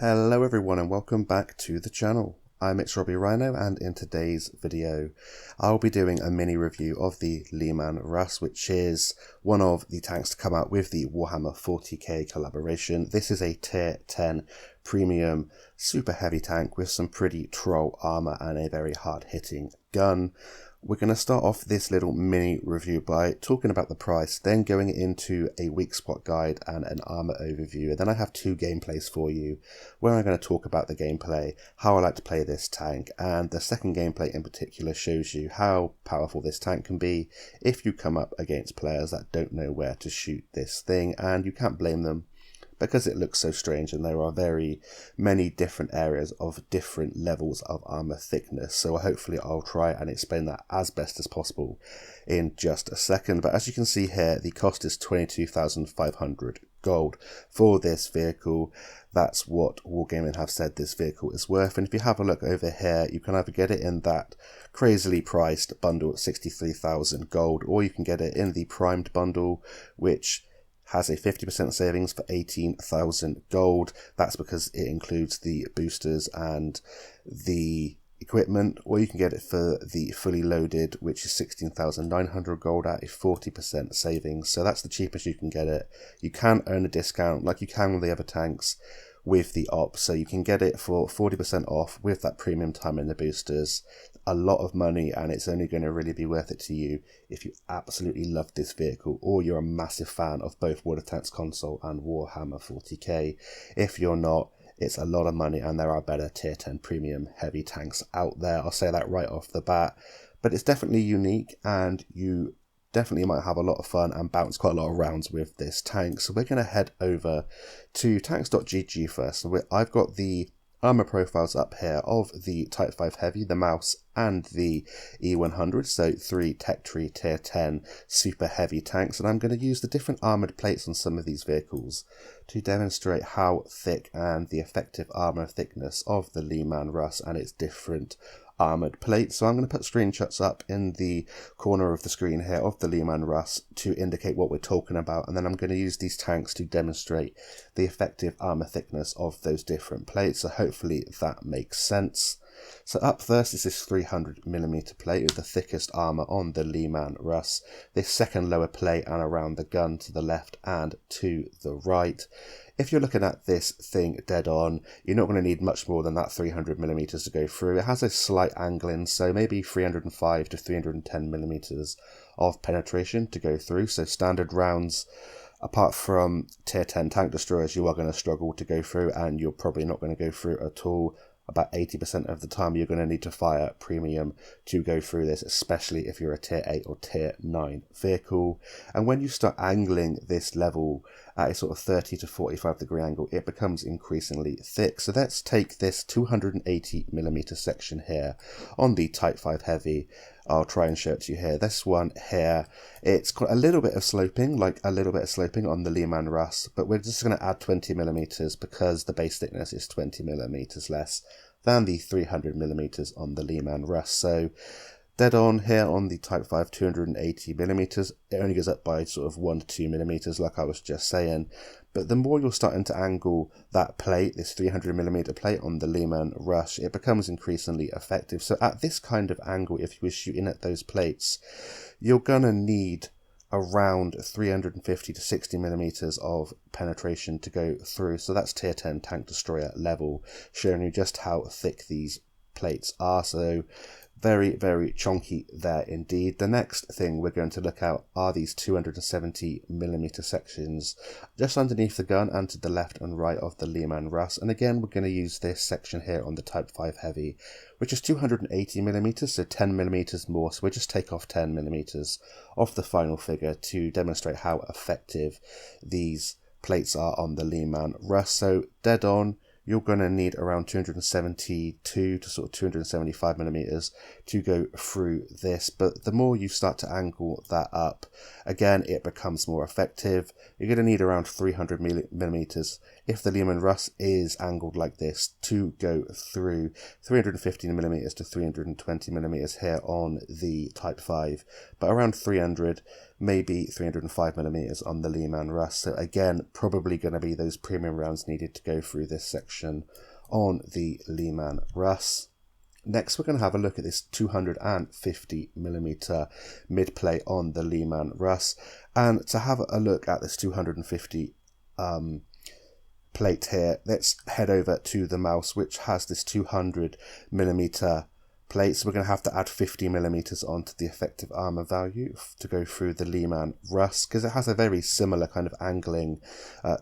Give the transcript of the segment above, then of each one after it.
Hello everyone and welcome back to the channel. I'm Robbie Rhino, and in today's video I'll be doing a mini review of the Leman Russ, which is one of the tanks to come out with the Warhammer 40k collaboration. This is a tier 10 premium super heavy tank with some pretty troll armor and a very hard hitting gun. We're going to start off this little mini review by talking about the price, then going into a Weakspot guide and an armor overview, and then I have two gameplays for you where I'm going to talk about the gameplay, how I like to play this tank, and the second gameplay in particular shows you how powerful this tank can be if you come up against players that don't know where to shoot this thing, and you can't blame them because it looks so strange and there are very many different areas of different levels of armor thickness. So hopefully I'll try and explain that as best as possible in just a second. But as you can see here, the cost is 22,500 gold for this vehicle. That's what Wargaming have said this vehicle is worth. And if you have a look over here, you can either get it in that crazily priced bundle at 63,000 gold, or you can get it in the primed bundle, which has a 50% savings for 18,000 gold. That's because it includes the boosters and the equipment, or you can get it for the fully loaded, which is 16,900 gold at a 40% savings. So that's the cheapest you can get it. You can earn a discount like you can with the other tanks with the op, so you can get it for 40% off with that premium time in the boosters. A lot of money, and it's only going to really be worth it to you if you absolutely love this vehicle or you're a massive fan of both World of Tanks console and Warhammer 40k. If you're not, it's a lot of money, and there are better tier 10 premium heavy tanks out there. I'll say that right off the bat, but it's definitely unique, and you definitely might have a lot of fun and bounce quite a lot of rounds with this tank. So we're going to head over to tanks.gg first. So I've got the armor profiles up here of the Type 5 Heavy, the Mouse, and the E100, so 3 tech tree tier 10 super heavy tanks, and I'm going to use the different armored plates on some of these vehicles to demonstrate how thick and the effective armor thickness of the Leman Russ and its different armored plates. So I'm going to put screenshots up in the corner of the screen here of the Leman Russ to indicate what we're talking about, and then I'm going to use these tanks to demonstrate the effective armor thickness of those different plates. So hopefully that makes sense. So up first is this 300mm plate with the thickest armor on the Leman Russ. This second lower plate and around the gun to the left and to the right. If you're looking at this thing dead on, you're not going to need much more than that 300mm to go through. It has a slight angling, so maybe 305 to 310mm of penetration to go through. So standard rounds, apart from tier 10 tank destroyers, you are going to struggle to go through, and you're probably not going to go through at all. About 80% of the time you're going to need to fire premium to go through this, especially if you're a tier 8 or tier 9 vehicle. And when you start angling this level at a sort of 30 to 45 degree angle, it becomes increasingly thick. So let's take this 280mm section here on the Type 5 Heavy. I'll try and show it to you here. This one here, it's got a little bit of sloping, on the Leman Russ, but we're just going to add 20mm because the base thickness is 20mm less than the 300mm on the Leman Russ. So dead on here on the Type 5 280mm, it only goes up by sort of 1 to 2mm like I was just saying. But the more you're starting to angle that plate, this 300mm plate on the Leman Russ, it becomes increasingly effective. So at this kind of angle, if you were shooting at those plates, you're gonna need around 350 to 60mm of penetration to go through. So that's tier 10 tank destroyer level, showing you just how thick these plates are. So very, very chunky there indeed. The next thing we're going to look at are these 270mm sections just underneath the gun and to the left and right of the Leman Russ. And again, we're going to use this section here on the Type 5 Heavy, which is 280mm, so 10mm more. So we'll just take off 10mm off the final figure to demonstrate how effective these plates are on the Leman Russ. So dead on, you're going to need around 272 to sort of 275mm to go through this. But the more you start to angle that up, again, it becomes more effective. You're going to need around 300mm if the Leman Russ is angled like this to go through 315mm to 320mm here on the Type 5, but around 300, maybe 305mm on the Leman Russ. So again, probably going to be those premium rounds needed to go through this section section on the Leman Russ. Next, we're going to have a look at this 250mm mid-plate on the Leman Russ, and to have a look at this 250 plate here, let's head over to the mouse, which has this 200mm plate. So we're going to have to add 50mm onto the effective armor value to go through the Leman Russ, because it has a very similar kind of angling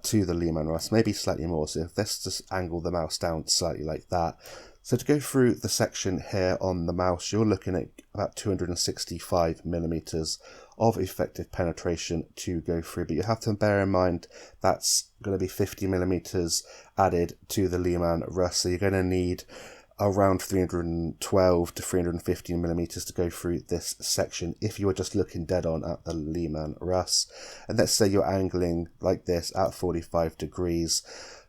to the Leman Russ, maybe slightly more. So if let's just angle the mouse down slightly like that. So to go through the section here on the mouse, you're looking at about 265mm of effective penetration to go through, but you have to bear in mind that's going to be 50mm added to the Leman Russ, so you're going to need around 312 to 315mm to go through this section if you were just looking dead on at the Leman Russ. And let's say you're angling like this at 45 degrees.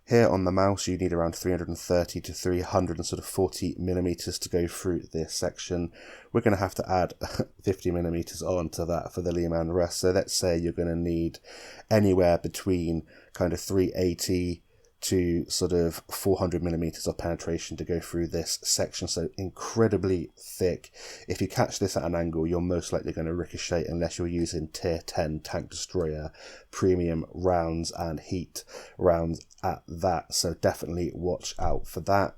Here on the mouse, you need around 330 to 340mm to go through this section. We're going to have to add 50mm onto that for the Leman Russ. So let's say you're going to need anywhere between kind of 380 to sort of 400mm of penetration to go through this section. So incredibly thick. If you catch this at an angle, you're most likely going to ricochet unless you're using tier 10 tank destroyer premium rounds and heat rounds at that. So definitely watch out for that.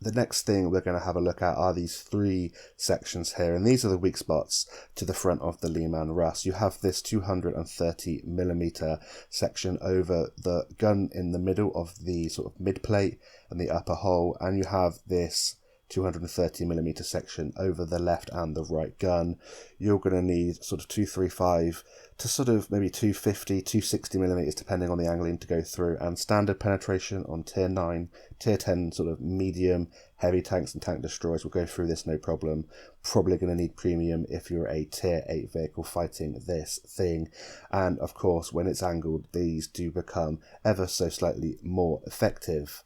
The next thing we're going to have a look at are these three sections here, and these are the weak spots to the front of the Leman Russ. You have this 230mm section over the gun in the middle of the sort of mid plate and the upper hole, and you have this 230mm section over the left and the right gun. You're going to need sort of 235 to sort of maybe 250, 260mm depending on the angling to go through, and standard penetration on tier 9, tier 10 sort of medium, heavy tanks and tank destroyers will go through this no problem. Probably going to need premium if you're a tier 8 vehicle fighting this thing, and of course when it's angled these do become ever so slightly more effective.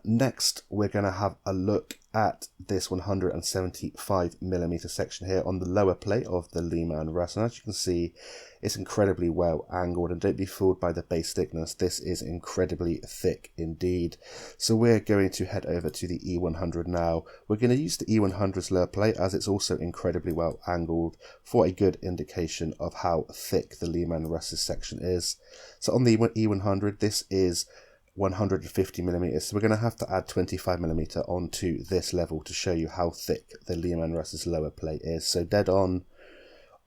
Next, we're going to have a look at this 175mm section here on the lower plate of the Leman Russ. And as you can see, it's incredibly well angled, and don't be fooled by the base thickness. This is incredibly thick indeed. So we're going to head over to the E100 now. We're going to use the E100's lower plate as it's also incredibly well angled for a good indication of how thick the Leman Russ's section is. So on the E100, this is 150mm, so we're going to have to add 25mm onto this level to show you how thick the Leman Russ's lower plate is. So dead on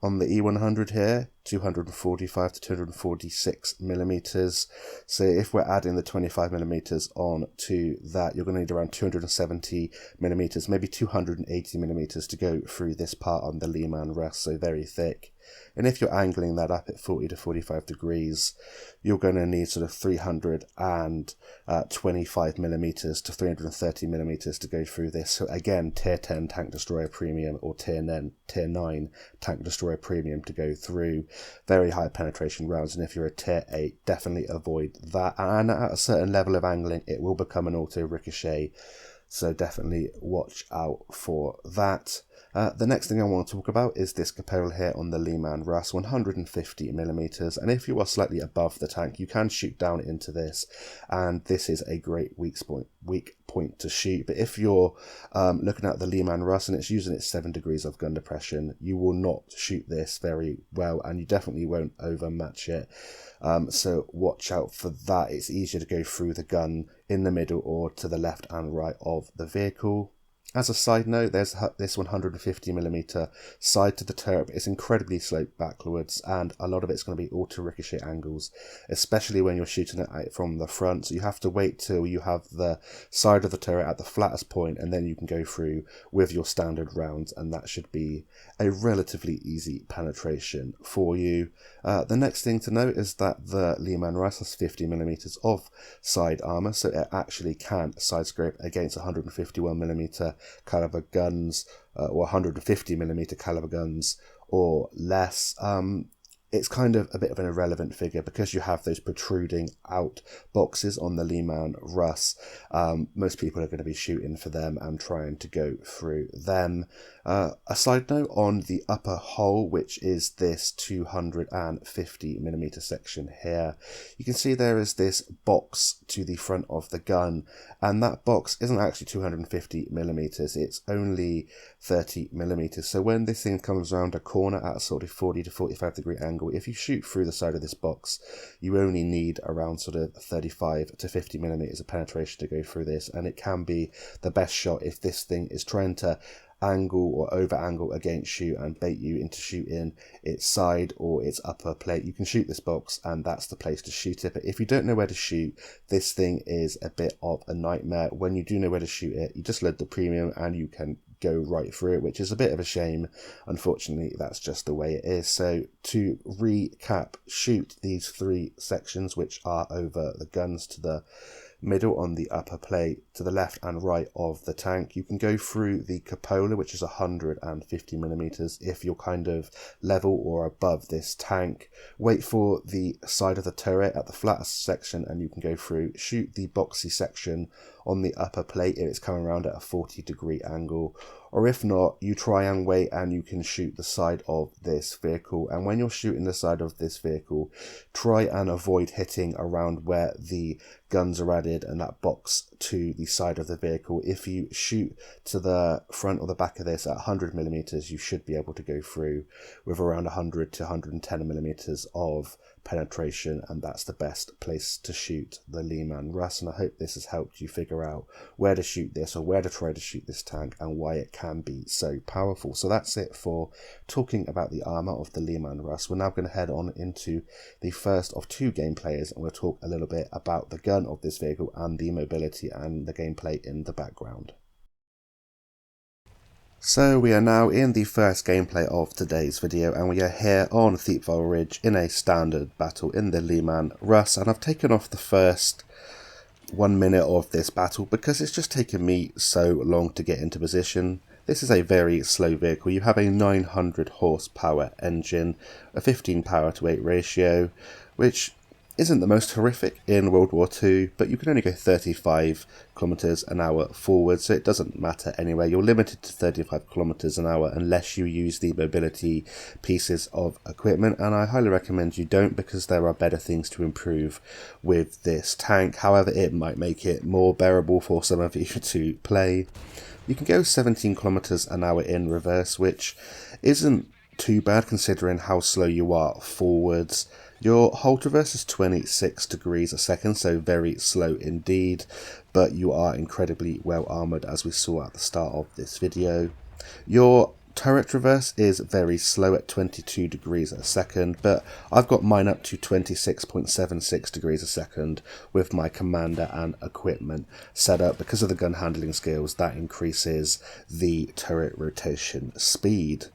the E100 here, 245 to 246mm. So if we're adding the 25mm on to that, you're going to need around 270mm, maybe 280mm to go through this part on the Leman Russ, so very thick. And if you're angling that up at 40 to 45 degrees, you're going to need sort of 325mm to 330mm to go through this. So again, tier 10 tank destroyer premium or tier 9 tank destroyer premium to go through. Very high penetration rounds, and if you're a tier 8, definitely avoid that. And at a certain level of angling, it will become an auto ricochet. So definitely watch out for that. The next thing I want to talk about is this caporal here on the Leman Russ, 150mm, and if you are slightly above the tank, you can shoot down into this, and this is a great weak point to shoot. But if you're looking at the Leman Russ and it's using its 7 degrees of gun depression, you will not shoot this very well, and you definitely won't overmatch it. So watch out for that. It's easier to go through the gun in the middle or to the left and right of the vehicle. As a side note, there's this 150mm side to the turret. It's incredibly sloped backwards, and a lot of it's going to be auto ricochet angles, especially when you're shooting it from the front. So you have to wait till you have the side of the turret at the flattest point, and then you can go through with your standard rounds, and that should be a relatively easy penetration for you. The next thing to note is that the Leman Russ has 50mm of side armor, so it actually can side scrape against 151mm caliber guns or 150mm caliber guns or less. It's kind of a bit of an irrelevant figure because you have those protruding out boxes on the Leman Russ. Most people are going to be shooting for them and trying to go through them. A side note on the upper hull, which is this 250mm section here, you can see there is this box to the front of the gun, and that box isn't actually 250mm, it's only 30mm. So when this thing comes around a corner at a sort of 40 to 45 degree angle, if you shoot through the side of this box, you only need around sort of 35 to 50mm of penetration to go through this, and it can be the best shot if this thing is trying to angle or over angle against you and bait you into shooting its side or its upper plate. You can shoot this box and that's the place to shoot it. But if you don't know where to shoot, this thing is a bit of a nightmare. When you do know where to shoot it, you just load the premium and you can go right through it, which is a bit of a shame. Unfortunately, that's just the way it is. So to recap, shoot these 3 sections which are over the guns to the middle on the upper plate, to the left and right of the tank. You can go through the cupola, which is 150mm if you're kind of level or above this tank. Wait for the side of the turret at the flattest section and you can go through. Shoot the boxy section on the upper plate if it's coming around at a 40 degree angle, or if not, you try and wait and you can shoot the side of this vehicle. And when you're shooting the side of this vehicle, try and avoid hitting around where the guns are added and that box to the side of the vehicle. If you shoot to the front or the back of this at 100mm, you should be able to go through with around 100 to 110mm of penetration, and that's the best place to shoot the Leman Russ. And I hope this has helped you figure out where to shoot this or where to try to shoot this tank and why it can be so powerful. So that's it for talking about the armor of the Leman Russ. We're now going to head on into the first of 2 gameplayers, and we'll talk a little bit about the gun of this vehicle and the mobility and the gameplay in the background. So we are now in the first gameplay of today's video, and we are here on Thiepval Ridge in a standard battle in the Leman Russ, and I've taken off the first 1 minute of this battle because it's just taken me so long to get into position. This is a very slow vehicle. You have a 900 horsepower engine, a 15 power to 8 ratio, which isn't the most horrific in World War II, but you can only go 35 kilometers an hour forward, so it doesn't matter anyway. You're limited to 35 kilometers an hour unless you use the mobility pieces of equipment, and I highly recommend you don't, because there are better things to improve with this tank. However, it might make it more bearable for some of you to play. You can go 17 kilometers an hour in reverse, which isn't too bad considering how slow you are forwards. Your hull traverse is 26 degrees a second, so very slow indeed, but you are incredibly well armoured as we saw at the start of this video. Your turret traverse is very slow at 22 degrees a second, but I've got mine up to 26.76 degrees a second with my commander and equipment set up. Because of the gun handling skills, that increases the turret rotation speed.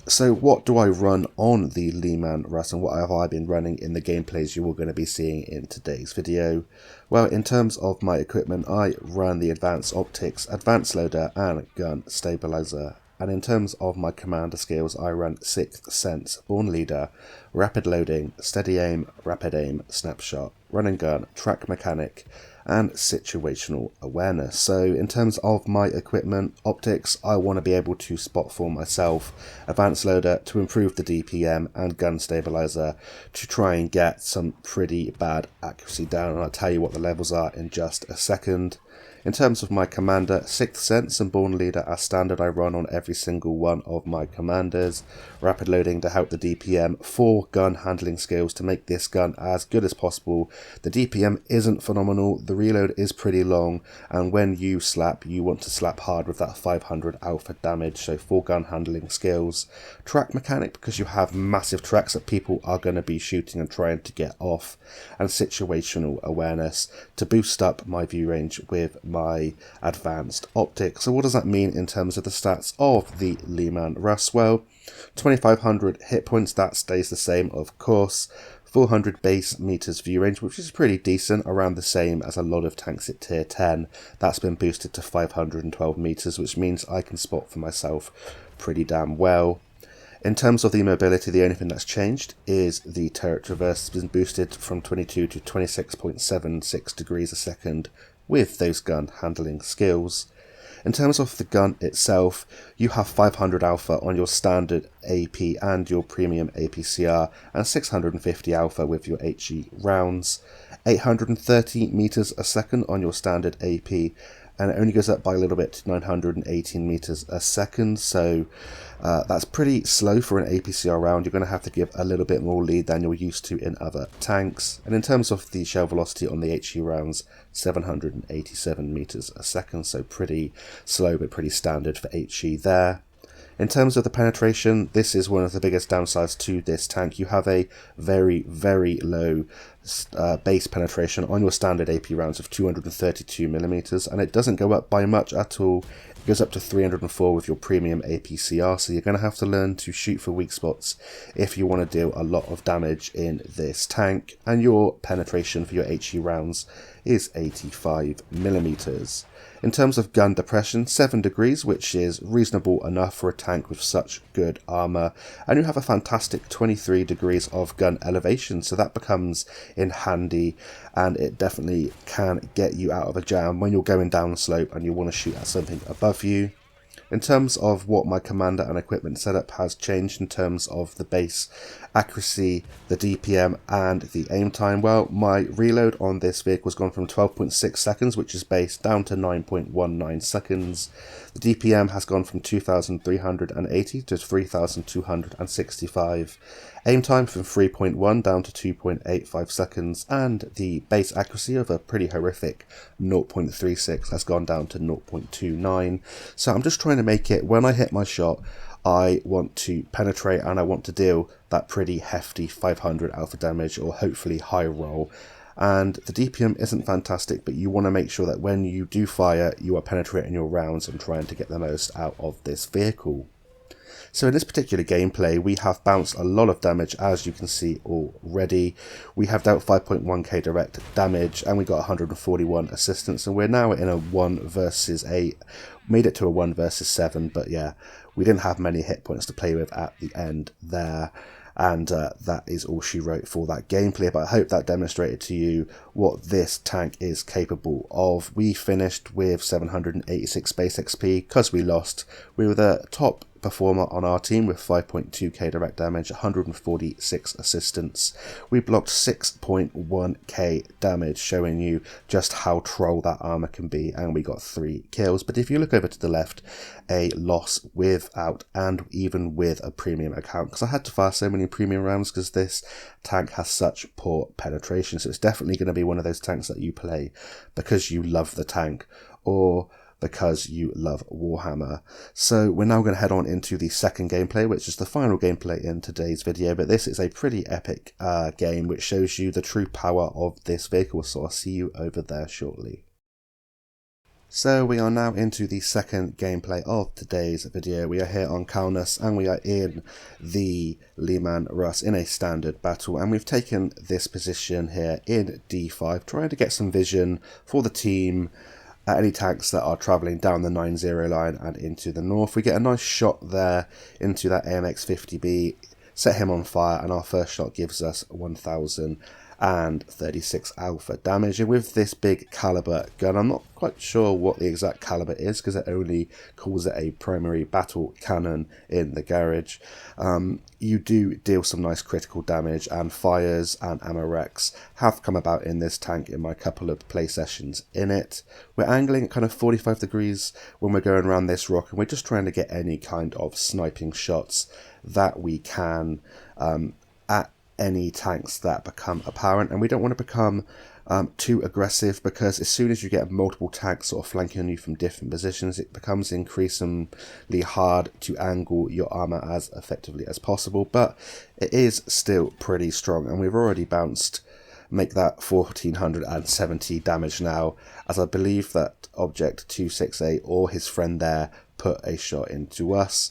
So what do I run on the Leman Russ, and what have I been running in the gameplays you are going to be seeing in today's video? Well, in terms of my equipment, I run the Advanced Optics, Advanced Loader and Gun Stabilizer. And in terms of my commander skills, I run 6th Sense, Born Leader, Rapid Loading, Steady Aim, Rapid Aim, Snapshot, Run and Gun, Track Mechanic, and Situational Awareness. So in terms of my equipment, optics, I want to be able to spot for myself, Advanced Loader to improve the DPM, and Gun Stabilizer to try and get some pretty bad accuracy down, and I'll tell you what the levels are in just a second. In terms of my commander, 6th Sense and Born Leader as standard. I run on every single one of my commanders. Rapid Loading to help the DPM, 4 gun handling skills to make this gun as good as possible. The DPM isn't phenomenal, the reload is pretty long, and when you slap, you want to slap hard with that 500 alpha damage, so 4 gun handling skills. Track Mechanic, because you have massive tracks that people are going to be shooting and trying to get off. And Situational Awareness to boost up my view range with my Advanced Optics. So what does that mean in terms of the stats of the Leman Russ? Well, 2500 hit points, that stays the same of course. 400 base meters view range, which is pretty decent, around the same as a lot of tanks at tier 10. That's been boosted to 512 meters, which means I can spot for myself pretty damn well. In terms of the mobility, the only thing that's changed is the turret traverse has been boosted from 22 to 26.76 degrees a second with those gun handling skills. In terms of the gun itself, you have 500 alpha on your standard AP and your premium APCR, and 650 alpha with your HE rounds, 830 meters a second on your standard AP, and it only goes up by a little bit to 918 meters a second, so that's pretty slow for an APCR round. You're going to have to give a little bit more lead than you're used to in other tanks. And in terms of the shell velocity on the HE rounds, 787 meters a second, so pretty slow but pretty standard for HE there. In terms of the penetration, this is one of the biggest downsides to this tank. You have a very, very low base penetration on your standard AP rounds of 232mm, and it doesn't go up by much at all. It goes up to 304 with your premium APCR, so you're going to have to learn to shoot for weak spots if you want to deal a lot of damage in this tank. And your penetration for your HE rounds is 85mm. In terms of gun depression, 7 degrees, which is reasonable enough for a tank with such good armour, and you have a fantastic 23 degrees of gun elevation, so that becomes in handy, and it definitely can get you out of a jam when you're going down the slope and you want to shoot at something above you. In terms of what my commander and equipment setup has changed in terms of the base accuracy, the DPM and the aim time, well, my reload on this vehicle has gone from 12.6 seconds, which is base, down to 9.19 seconds. The DPM has gone from 2,380 to 3,265. Aim time from 3.1 down to 2.85 seconds, and the base accuracy of a pretty horrific 0.36 has gone down to 0.29. So I'm just trying to make it, when I hit my shot, I want to penetrate and I want to deal that pretty hefty 500 alpha damage, or hopefully high roll. And the DPM isn't fantastic, but you want to make sure that when you do fire, you are penetrating your rounds and trying to get the most out of this vehicle. So in this particular gameplay, we have bounced a lot of damage, as you can see already. We have dealt 5.1k direct damage, and we got 141 assistance, and we're now in a 1 versus 8. Made it to a 1 versus 7, but yeah, we didn't have many hit points to play with at the end there. And that is all she wrote for that gameplay, but I hope that demonstrated to you what this tank is capable of. We finished with 786 base XP because we lost. We were the top performer on our team with 5.2k direct damage, 146 assistance. We blocked 6.1k damage, showing you just how troll that armor can be, and we got 3 kills. But if you look over to the left, a loss without and even with a premium account, because I had to fire so many premium rounds because this tank has such poor penetration. So it's definitely going to be one of those tanks that you play because you love the tank, or because you love Warhammer. So we're now going to head on into the second gameplay, which is the final gameplay in today's video, but this is a pretty epic game which shows you the true power of this vehicle, so I'll see you over there shortly. So we are now into the second gameplay of today's video. We are here on Kaunas and we are in the Leman Russ in a standard battle, and we've taken this position here in D5, trying to get some vision for the team at any tanks that are travelling down the 9-0 line and into the north. We get a nice shot there into that AMX 50B, set him on fire, and our first shot gives us 1,036 alpha damage. And with this big caliber gun, I'm not quite sure what the exact caliber is because it only calls it a primary battle cannon in the garage. You do deal some nice critical damage, and fires and ammo wrecks have come about in this tank in my couple of play sessions in it. We're angling at kind of 45 degrees when we're going around this rock, and we're just trying to get any kind of sniping shots that we can at any tanks that become apparent. And we don't want to become too aggressive, because as soon as you get multiple tanks sort of flanking on you from different positions, it becomes increasingly hard to angle your armor as effectively as possible. But it is still pretty strong, and we've already bounced, make that 1,470 damage now, as I believe that Object 268 or his friend there put a shot into us.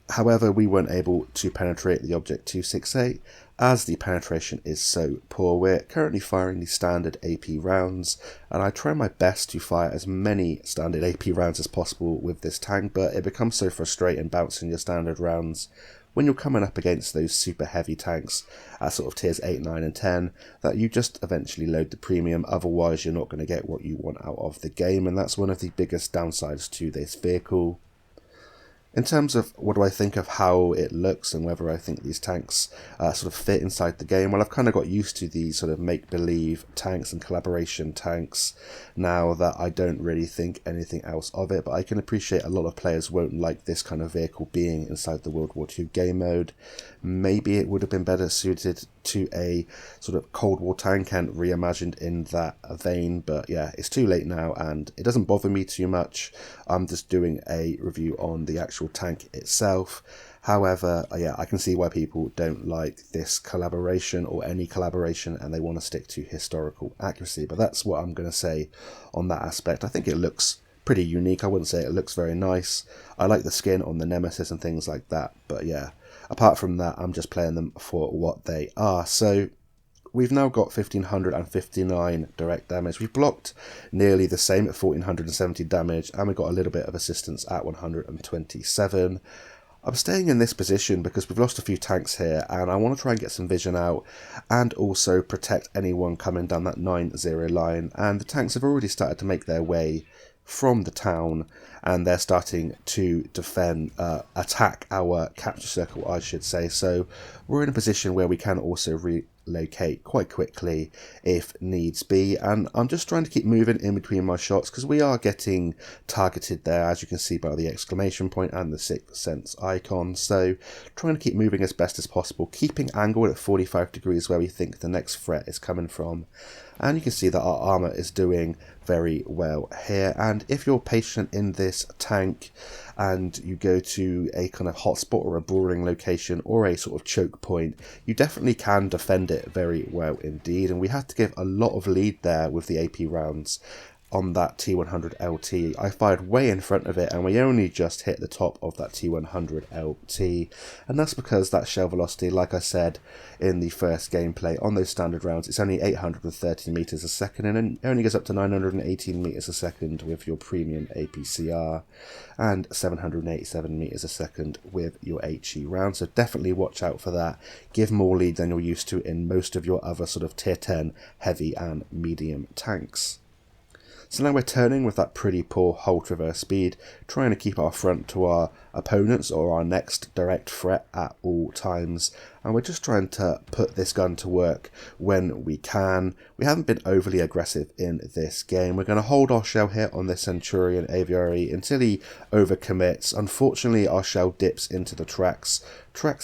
However, we weren't able to penetrate the Object 268 as the penetration is so poor. We're currently firing the standard AP rounds, and I try my best to fire as many standard AP rounds as possible with this tank, but it becomes so frustrating bouncing your standard rounds when you're coming up against those super heavy tanks at sort of tiers 8, 9 and 10, that you just eventually load the premium, otherwise you're not going to get what you want out of the game, and that's one of the biggest downsides to this vehicle. In terms of what do I think of how it looks and whether I think these tanks sort of fit inside the game, well, I've kind of got used to these sort of make-believe tanks and collaboration tanks now that I don't really think anything else of it, but I can appreciate a lot of players won't like this kind of vehicle being inside the World War II game mode. Maybe it would have been better suited to a sort of Cold War tank and reimagined in that vein, but yeah, it's too late now and it doesn't bother me too much. I'm just doing a review on the actual tank itself. However, yeah, I can see why people don't like this collaboration or any collaboration and they want to stick to historical accuracy, but that's what I'm going to say on that aspect. I think it looks pretty unique. I wouldn't say it looks very nice. I like the skin on the Nemesis and things like that, but yeah, apart from that, I'm just playing them for what they are. So we've now got 1559 direct damage. We've blocked nearly the same at 1470 damage, and we've got a little bit of assistance at 127. I'm staying in this position because we've lost a few tanks here, and I want to try and get some vision out and also protect anyone coming down that 9-0 line. And the tanks have already started to make their way from the town, and they're starting to defend, attack our capture circle, I should say. So we're in a position where we can also relocate quite quickly if needs be, and I'm just trying to keep moving in between my shots because we are getting targeted there, as you can see by the exclamation point and the Sixth Sense icon. So trying to keep moving as best as possible, keeping angled at 45 degrees where we think the next threat is coming from. And you can see that our armour is doing very well here, and if you're patient in this tank and you go to a kind of hotspot or a brawling location or a sort of choke point, you definitely can defend it very well indeed. And we had to give a lot of lead there with the AP rounds on that T100 LT. I fired way in front of it and we only just hit the top of that T100 LT, and that's because that shell velocity, like I said in the first gameplay, on those standard rounds it's only 830 meters a second, and it only goes up to 918 meters a second with your premium APCR and 787 meters a second with your HE round. So definitely watch out for that. Give more lead than you're used to in most of your other sort of tier 10 heavy and medium tanks. So now we're turning with that pretty poor hold reverse speed, trying to keep our front to our opponents or our next direct threat at all times, and we're just trying to put this gun to work when we can. We haven't been overly aggressive in this game. We're going to hold our shell here on this Centurion Aviary until he overcommits. Unfortunately, our shell dips into the tracks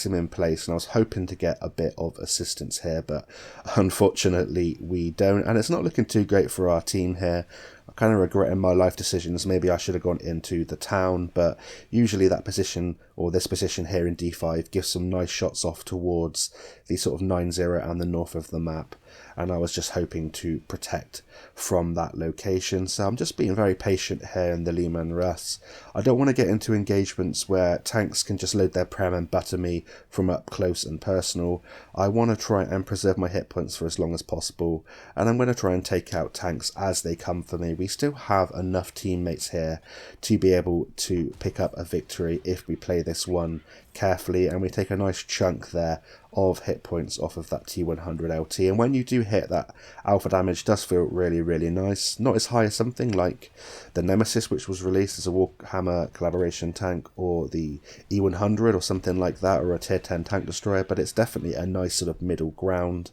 him in place, and I was hoping to get a bit of assistance here, but unfortunately we don't, and it's not looking too great for our team here. I'm kind of regretting my life decisions. Maybe I should have gone into the town, but usually that position, or this position here in D5, gives some nice shots off towards the sort of 9-0 and the north of the map, and I was just hoping to protect from that location. So I'm just being very patient here in the Leman Russ. I don't want to get into engagements where tanks can just load their prem and butter me from up close and personal. I want to try and preserve my hit points for as long as possible, and I'm going to try and take out tanks as they come for me. We still have enough teammates here to be able to pick up a victory if we play this one carefully, and we take a nice chunk there of hit points off of that T100 LT. And when you do hit, that alpha damage does feel really nice. Not as high as something like the Nemesis, which was released as a Warhammer collaboration tank, or the E100 or something like that, or a tier 10 tank destroyer, but it's definitely a nice sort of middle ground,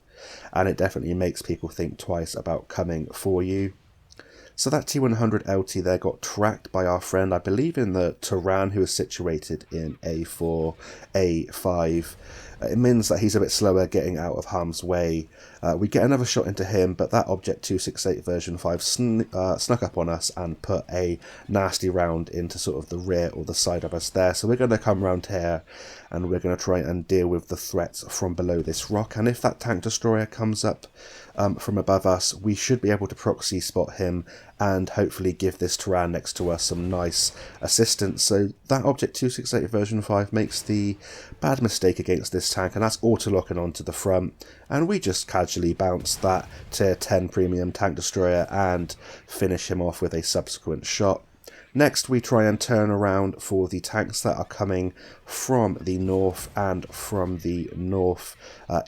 and it definitely makes people think twice about coming for you. So that T100 LT there got tracked by our friend, I believe in the Turan, who is situated in A4, A5. It means that he's a bit slower getting out of harm's way. We get another shot into him, but that Object 268 version 5 snuck up on us and put a nasty round into sort of the rear or the side of us there. So we're going to come round here and we're going to try and deal with the threats from below this rock. And if that tank destroyer comes up from above us, we should be able to proxy spot him and hopefully give this Turan next to us some nice assistance. So that Object 268 version 5 makes the bad mistake against this tank, and that's auto-locking onto the front, and we just casually bounce that tier 10 premium tank destroyer and finish him off with a subsequent shot. Next, we try and turn around for the tanks that are coming from the north and from the north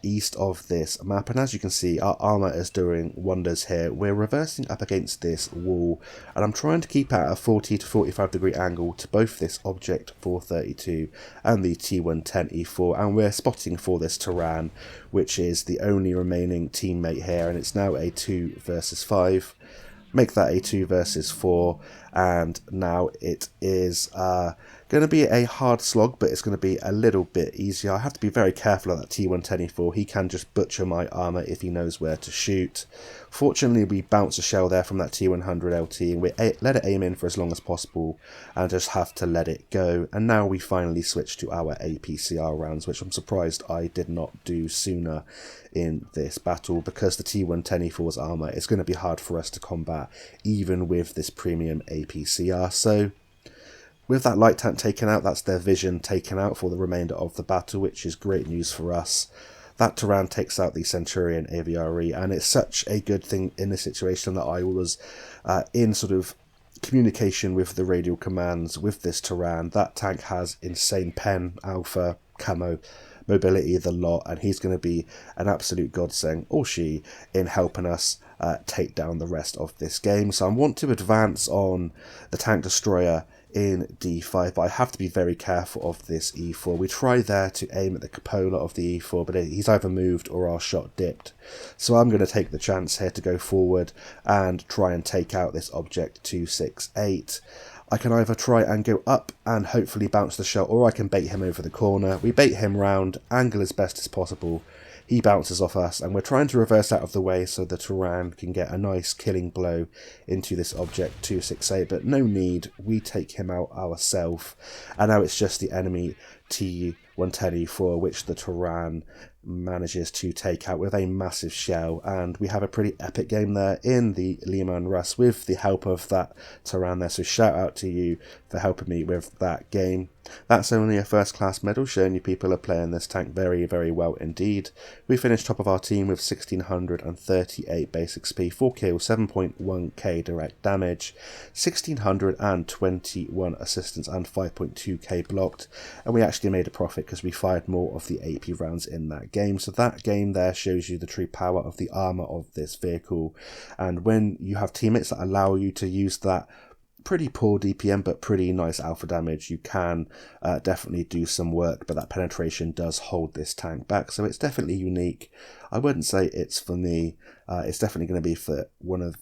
east of this map. And as you can see, our armour is doing wonders here. We're reversing up against this wall, and I'm trying to keep at a 40 to 45 degree angle to both this Object 432 and the T110E4, and we're spotting for this Terran, which is the only remaining teammate here, and it's now a 2 versus 5. Make that a 2 versus 4, and now it is going to be a hard slog, but it's going to be a little bit easier. I have to be very careful of that T110E4. He can just butcher my armour if he knows where to shoot. Fortunately, we bounce a shell there from that T100 LT, and we let it aim in for as long as possible and just have to let it go. And now we finally switch to our APCR rounds, which I'm surprised I did not do sooner in this battle, because the T110E4's armour is going to be hard for us to combat even with this premium APCR. So with that light tank taken out, that's their vision taken out for the remainder of the battle, which is great news for us. That Terran takes out the Centurion AVRE, and it's such a good thing in this situation that I was in sort of communication with the radial commands with this Terran. That tank has insane pen, alpha, camo, mobility, the lot, and he's going to be an absolute godsend, or she, in helping us take down the rest of this game. So I want to advance on the tank destroyer in D5, but I have to be very careful of this E4. We try there to aim at the cupola of the E4, but he's either moved or our shot dipped. So I'm going to take the chance here to go forward and try and take out this Object 268. I can either try and go up and hopefully bounce the shell, or I can bait him over the corner. We bait him round, angle as best as possible. He bounces off us, and we're trying to reverse out of the way so the Terran can get a nice killing blow into this Object 268, but no need, we take him out ourselves, and now it's just the enemy T110E4, which the Terran manages to take out with a massive shell, and we have a pretty epic game there in the Leman Russ with the help of that Terran there, so shout out to you for helping me with that game. That's only a first class medal, showing you people are playing this tank very, very well indeed. We finished top of our team with 1638 base XP, 4 kills, 7.1k direct damage, 1621 assistance and 5.2k blocked, and we actually made a profit because we fired more of the AP rounds in that game. So that game there shows you the true power of the armour of this vehicle, and when you have teammates that allow you to use that pretty poor DPM but pretty nice alpha damage, you can definitely do some work, but that penetration does hold this tank back, so it's definitely unique. I wouldn't say it's for me. It's definitely going to be for one of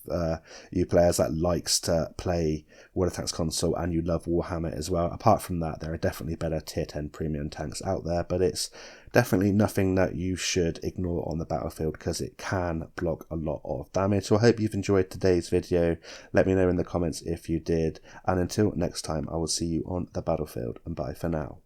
you players that likes to play World of Tanks console and you love Warhammer as well. Apart from that, there are definitely better tier 10 premium tanks out there, but it's definitely nothing that you should ignore on the battlefield because it can block a lot of damage. So I hope you've enjoyed today's video. Let me know in the comments if you did, and until next time, I will see you on the battlefield, and bye for now.